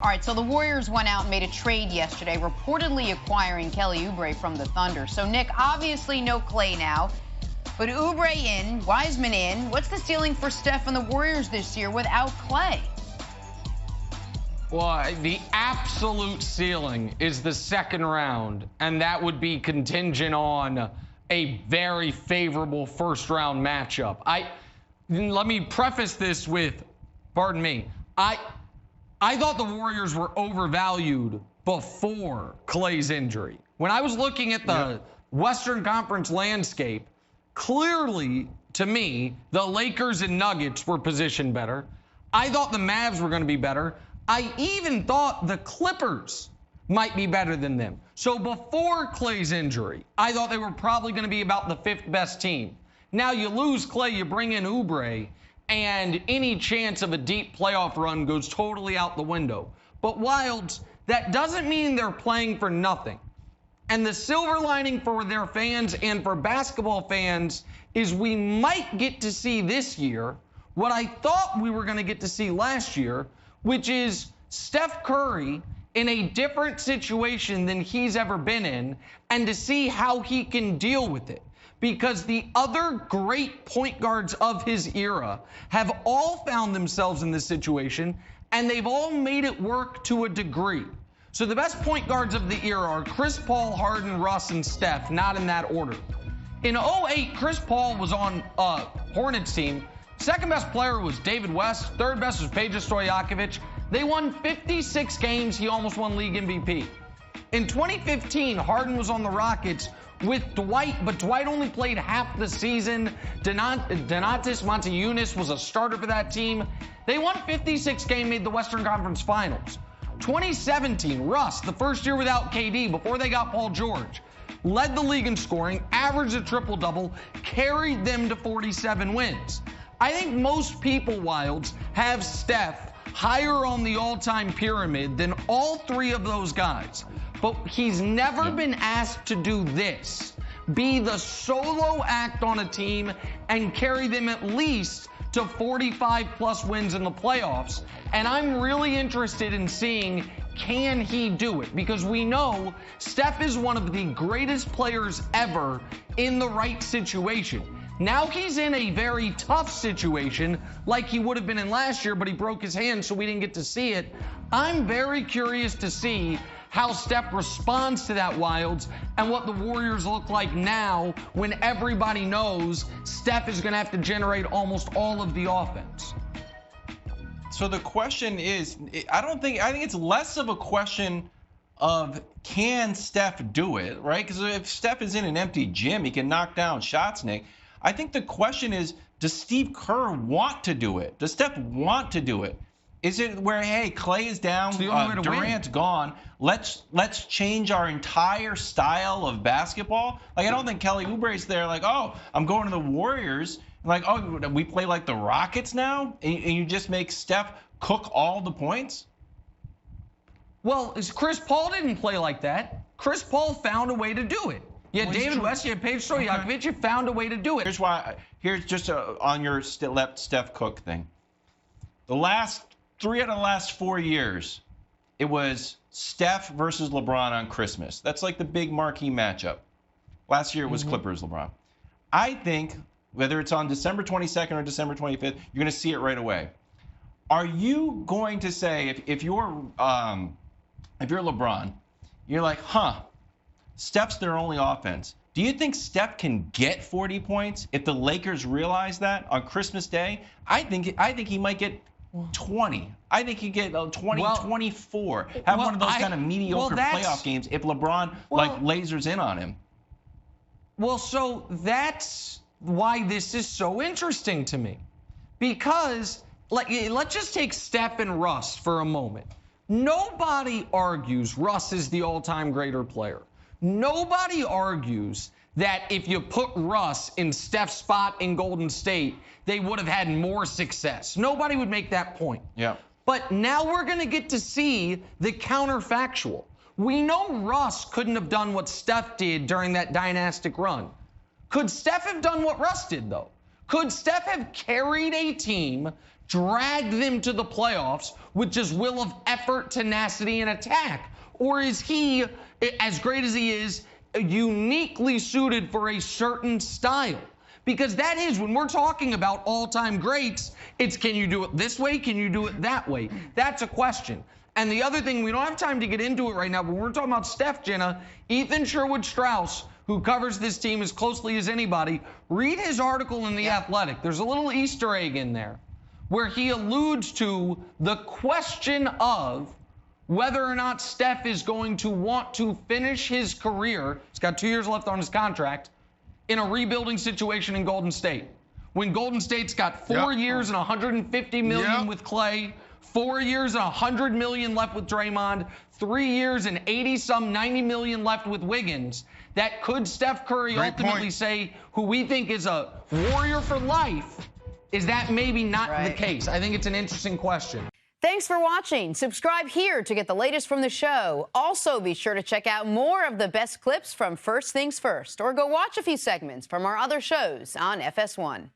All right, so the Warriors went out and made a trade yesterday, reportedly acquiring Kelly Oubre from the Thunder. So, Nick, obviously no Klay now, but Oubre in, Wiseman in. What's the ceiling for Steph and the Warriors this year without Klay? Well, the absolute ceiling is the second round, and that would be contingent on a very favorable first-round matchup. Let me preface this with, pardon me, I thought the Warriors were overvalued before Klay's injury. When I was looking at the Western Conference landscape, clearly, to me, the Lakers and Nuggets were positioned better. I thought the Mavs were going to be better. I even thought the Clippers might be better than them. So before Klay's injury, I thought they were probably going to be about the fifth best team. Now you lose Klay, you bring in Oubre, and any chance of a deep playoff run goes totally out the window. But Wilds, that doesn't mean they're playing for nothing. And the silver lining for their fans and for basketball fans is we might get to see this year what I thought we were going to get to see last year, which is Steph Curry in a different situation than he's ever been in, and to see how he can deal with it. Because the other great point guards of his era have all found themselves in this situation, and they've all made it work to a degree. So the best point guards of the era are Chris Paul, Harden, Russ, and Steph, not in that order. In 2008, Chris Paul was on Hornets team. Second best player was David West. Third best was Peja Stojakovic. They won 56 games. He almost won league MVP. In 2015, Harden was on the Rockets with Dwight, but Dwight only played half the season. Donatas Motiejunas was a starter for that team. They won 56 games, made the Western Conference Finals. 2017, Russ, the first year without KD, before they got Paul George, led the league in scoring, averaged a triple-double, carried them to 47 wins. I think most people, Wilds, have Steph higher on the all-time pyramid than all three of those guys. But he's never been asked to do this, be the solo act on a team and carry them at least to 45-plus wins in the playoffs. And I'm really interested in seeing, can he do it? Because we know Steph is one of the greatest players ever in the right situation. Now he's in a very tough situation like he would have been in last year, but he broke his hand, so we didn't get to see it. I'm very curious to see how Steph responds to that, Wilds, and what the Warriors look like now when everybody knows Steph is going to have to generate almost all of the offense. So the question is, I think it's less of a question of can Steph do it, right? Because if Steph is in an empty gym, he can knock down shots, Nick. I think the question is, does Steve Kerr want to do it? Does Steph want to do it? Is it where, hey, Klay is down, Durant's gone, let's change our entire style of basketball? Like, I don't think Kelly Oubre's there like, oh, I'm going to the Warriors. Like, oh, we play like the Rockets now? And you just make Steph cook all the points? Well, Chris Paul didn't play like that. Chris Paul found a way to do it. You had David West, you had Peja Stojakovic, you found a way to do it. Here's just on your let Steph cook thing. The last 3 out of the last 4 years, it was Steph versus LeBron on Christmas. That's like the big marquee matchup. Last year it was Clippers LeBron. I think whether it's on December 22nd or December 25th, you're going to see it right away. Are you going to say, if you're LeBron, you're like, Steph's their only offense. Do you think Steph can get 40 points if the Lakers realize that on Christmas Day? I think he might get 20. I think he get 20, 24. Have one of those kind of mediocre playoff games if LeBron lasers in on him. Well, so that's why this is so interesting to me. Because let's just take Steph and Russ for a moment. Nobody argues Russ is the all-time greater player. Nobody argues that if you put Russ in Steph's spot in Golden State, they would have had more success. Nobody would make that point. Yeah. But now we're going to get to see the counterfactual. We know Russ couldn't have done what Steph did during that dynastic run. Could Steph have done what Russ did, though? Could Steph have carried a team drag them to the playoffs with just will of effort, tenacity, and attack? Or is he, as great as he is, uniquely suited for a certain style? Because that is, when we're talking about all-time greats, it's can you do it this way? Can you do it that way? That's a question. And the other thing, we don't have time to get into it right now, but when we're talking about Steph, Jenna, Ethan Sherwood-Strauss, who covers this team as closely as anybody, read his article in The Athletic. There's a little Easter egg in there where he alludes to the question of whether or not Steph is going to want to finish his career, he's got 2 years left on his contract, in a rebuilding situation in Golden State. When Golden State's got 4 years and $150 million with Klay, 4 years and $100 million left with Draymond, 3 years and 90 million left with Wiggins, that could Steph Curry ultimately say, who we think is a warrior for life, is that maybe not the case? I think it's an interesting question. Thanks for watching. Subscribe here to get the latest from the show. Also, be sure to check out more of the best clips from First Things First, or go watch a few segments from our other shows on FS1.